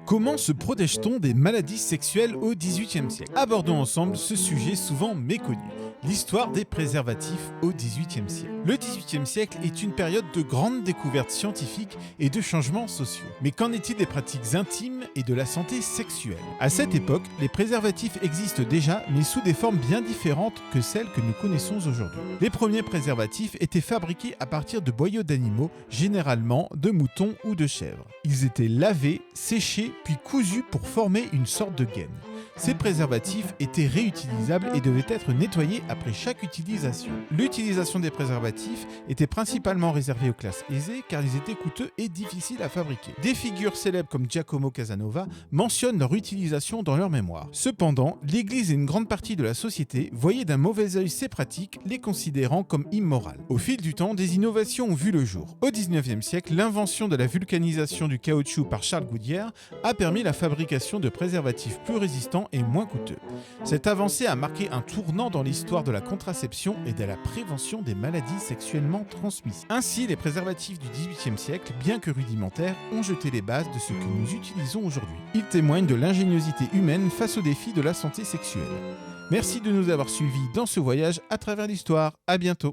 Comment se protège-t-on des maladies sexuelles au XVIIIe siècle? Abordons ensemble ce sujet souvent méconnu, l'histoire des préservatifs au XVIIIe siècle. Le XVIIIe siècle est une période de grandes découvertes scientifiques et de changements sociaux. Mais qu'en est-il des pratiques intimes et de la santé sexuelle? À cette époque, les préservatifs existent déjà, mais sous des formes bien différentes que celles que nous connaissons aujourd'hui. Les premiers préservatifs étaient fabriqués à partir de boyaux d'animaux, généralement de moutons ou de chèvres. Ils étaient lavés, séchés, puis cousus pour former une sorte de gaine. Ces préservatifs étaient réutilisables et devaient être nettoyés après chaque utilisation. L'utilisation des préservatifs était principalement réservée aux classes aisées car ils étaient coûteux et difficiles à fabriquer. Des figures célèbres comme Giacomo Casanova mentionnent leur utilisation dans leur mémoire. Cependant, l'Église et une grande partie de la société voyaient d'un mauvais œil ces pratiques, les considérant comme immorales. Au fil du temps, des innovations ont vu le jour. Au XIXe siècle, l'invention de la vulcanisation du caoutchouc par Charles Goodyear a permis la fabrication de préservatifs plus résistants et moins coûteux. Cette avancée a marqué un tournant dans l'histoire de la contraception et de la prévention des maladies sexuellement transmises. Ainsi, les préservatifs du XVIIIe siècle, bien que rudimentaires, ont jeté les bases de ce que nous utilisons aujourd'hui. Ils témoignent de l'ingéniosité humaine face aux défis de la santé sexuelle. Merci de nous avoir suivis dans ce voyage à travers l'histoire. À bientôt.